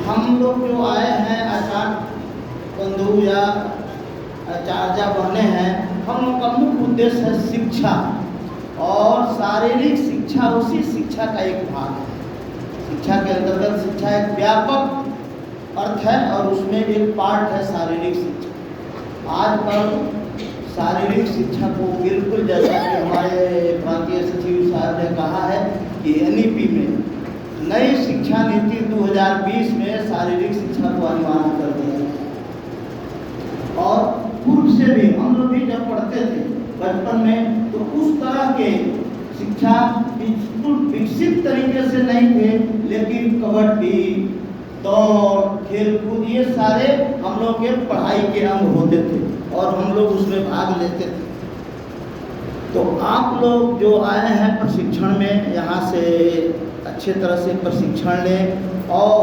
हम लोग जो आए हैं आचार्य बंधु या आचार्य बने हैं, हम लोग का मुख्य उद्देश्य है शिक्षा, और शारीरिक शिक्षा उसी शिक्षा का एक भाग है। शिक्षा के अंतर्गत शिक्षा एक व्यापक अर्थ है और उसमें एक पार्ट है शारीरिक शिक्षा। आज कल शारीरिक शिक्षा को बिल्कुल, जैसा कि हमारे प्रांतीय सचिव साहब ने कहा है कि NEP में नई शिक्षा नीति 2020 में शारीरिक शिक्षा को अनिवार्य कर दिया है। और पूर्व से भी हम लोग भी जब पढ़ते थे बचपन में, तो उस तरह के शिक्षा बिल्कुल विकसित तरीके से नहीं थे, लेकिन कबड्डी, दौड़, खेलकूद ये सारे हम लोग के पढ़ाई के अंग होते थे और हम लोग उसमें भाग लेते थे। तो आप लोग जो आए हैं प्रशिक्षण में, यहाँ से अच्छे तरह से प्रशिक्षण लें और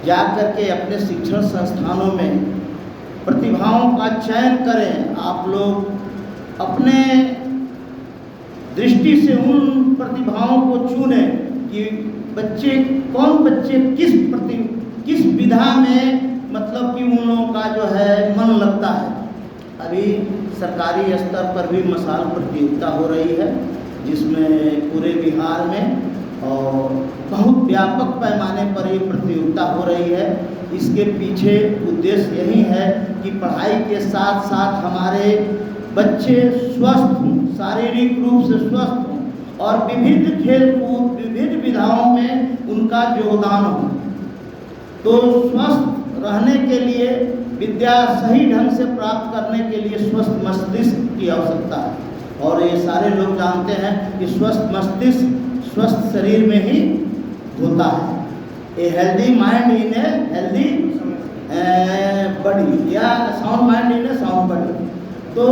जा कर के अपने शिक्षण संस्थानों में प्रतिभाओं का चयन करें। आप लोग अपने दृष्टि से उन प्रतिभाओं को चुनें कि कौन बच्चे किस विधा में, मतलब कि उन लोगों का जो है मन लगता है। अभी सरकारी स्तर पर भी मसाल प्रतियोगिता हो रही है, जिसमें पूरे बिहार में और बहुत व्यापक पैमाने पर ये प्रतियोगिता हो रही है। इसके पीछे उद्देश्य यही है कि पढ़ाई के साथ साथ हमारे बच्चे स्वस्थ हों, शारीरिक रूप से स्वस्थ हों और विभिन्न खेलकूद, विभिन्न विधाओं में उनका योगदान हो। तो स्वस्थ रहने के लिए, विद्या सही ढंग से प्राप्त करने के लिए स्वस्थ मस्तिष्क की आवश्यकता है। और ये सारे लोग जानते हैं कि स्वस्थ मस्तिष्क स्वस्थ शरीर में ही होता है। A healthy mind in a healthy body, या sound mind in a sound body. तो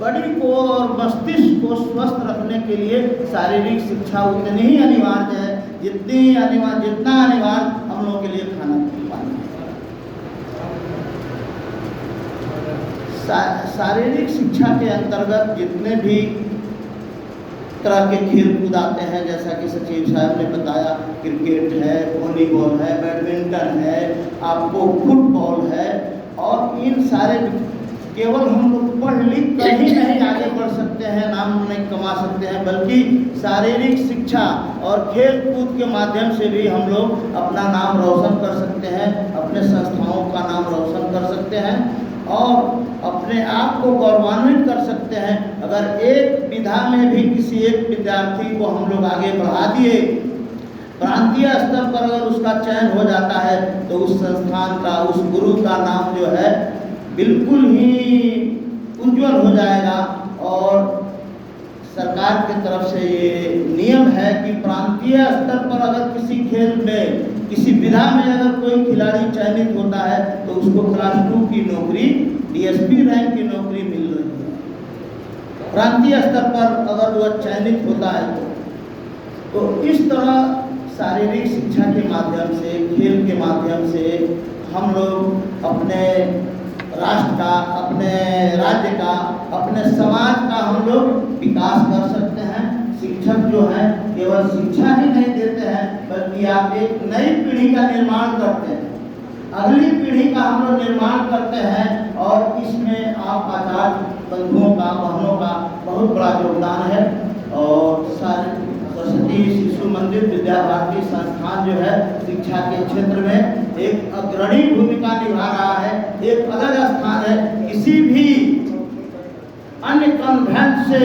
बॉडी को और मस्तिष्क को स्वस्थ रखने के लिए शारीरिक शिक्षा उतनी ही अनिवार्य है जितना अनिवार्य हम लोगों के लिए खाना पानी। शारीरिक शिक्षा के अंतर्गत जितने भी तरह के खेल कूद आते हैं, जैसा कि सचिव साहब ने बताया, क्रिकेट है, वॉलीबॉल है, बैडमिंटन है, आपको फुटबॉल है, और इन सारे केवल हम लोग पढ़ लिख कर ही नहीं आगे बढ़ सकते हैं, नाम नहीं कमा सकते हैं, बल्कि शारीरिक शिक्षा और खेल कूद के माध्यम से भी हम लोग अपना नाम रोशन कर सकते हैं, अपने संस्थाओं का नाम रोशन कर सकते हैं और अपने आप को गौरवान्वित कर सकते हैं। अगर एक विधा में भी किसी एक विद्यार्थी को हम लोग आगे बढ़ा दिए, प्रांतीय स्तर पर अगर उसका चयन हो जाता है, तो उस संस्थान का, उस गुरु का नाम जो है बिल्कुल ही उज्जवल हो जाएगा। और सरकार की तरफ से ये नियम है कि प्रांतीय स्तर पर अगर किसी खेल में, किसी विधा में अगर कोई खिलाड़ी चयनित होता है, तो उसको क्लास 2 की नौकरी, DSP रैंक की नौकरी मिल रही है। प्रांतीय स्तर पर अगर वह चयनित होता है तो इस तरह शारीरिक शिक्षा के माध्यम से, खेल के माध्यम से हम लोग अपने राष्ट्र का, अपने राज्य का, अपने समाज का हम लोग विकास कर सकते हैं। शिक्षक जो है केवल शिक्षा ही नहीं देते हैं, बल्कि आप एक नई पीढ़ी का निर्माण करते हैं, अगली पीढ़ी का हम लोग निर्माण करते हैं। और इसमें आप आचार्य बंधुओं का, बहनों का बहुत बड़ा योगदान है। और सरस्वती शिशु मंदिर विद्या भारती संस्थान जो है शिक्षा के क्षेत्र में एक अग्रणी भूमिका निभा रहा है, एक अलग स्थान है। किसी भी अन्य कॉन्वेंट से,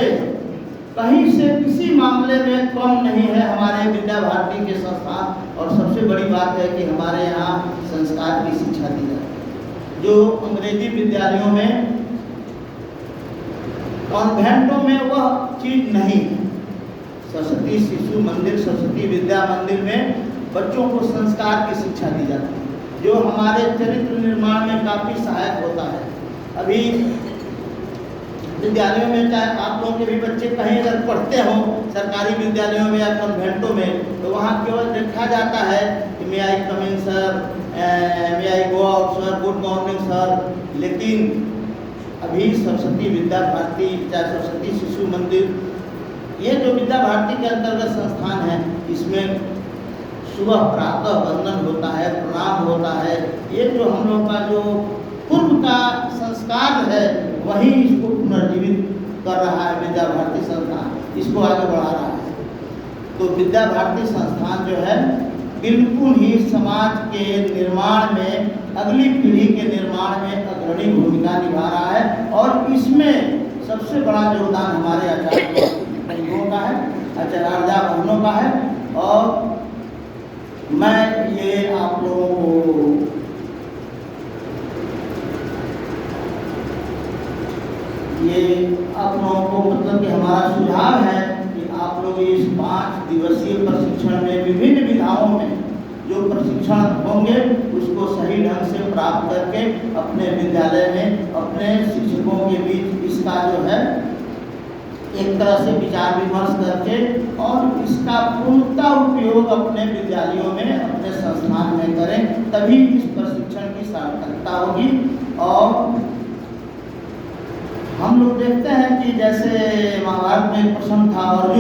कहीं से किसी मामले में कम नहीं है हमारे विद्या भारती के संस्थान। और सबसे बड़ी बात है कि हमारे यहाँ संस्कार की शिक्षा दी जाती है, जो अंग्रेजी विद्यालयों में, कॉन्वेंटों में वह चीज नहीं है। सरस्वती शिशु मंदिर, सरस्वती विद्या मंदिर में बच्चों को संस्कार की शिक्षा दी जाती है, जो हमारे चरित्र निर्माण में काफ़ी सहायक होता है। अभी विद्यालयों में, चाहे आप लोगों के भी बच्चे कहीं अगर पढ़ते हों सरकारी विद्यालयों में या कॉन्वेंटों में, तो वहाँ केवल देखा जाता है कि may I come in sir, may I go out sir, good morning sir. लेकिन अभी सरस्वती विद्या भारती, चाहे सरस्वती शिशु मंदिर, ये जो विद्या भारती के अंतर्गत संस्थान है, इसमें सुबह प्रातः वंदन होता है, प्रणाम होता है। ये जो हम लोग का जो पूर्व का संस्कार है वही इसको पुनर्जीवित कर रहा है विद्या भारती संस्थान, इसको आगे बढ़ा रहा है। तो विद्या भारती संस्थान जो है बिल्कुल ही समाज के निर्माण में, अगली पीढ़ी के निर्माण में अग्रणी भूमिका निभा रहा है। और इसमें सबसे बड़ा योगदान हमारे आचार्य बहनों का है, आचार्य बहनों का है। और मैं ये आप लोगों को मतलब कि हमारा सुझाव है कि आप लोग इस 5 दिवसीय प्रशिक्षण में विभिन्न विधाओं में जो प्रशिक्षण होंगे उसको सही ढंग से प्राप्त करके अपने विद्यालय में अपने शिक्षकों के बीच इसका जो है एक तरह से विचार विमर्श करके और इसका पूर्णतः उपयोग अपने विद्यालयों में, अपने संस्थान में करें, तभी इस प्रशिक्षण की सार्थकता होगी। और हम लोग देखते हैं कि जैसे महाभारत में एक प्रसंग था, अर्जुन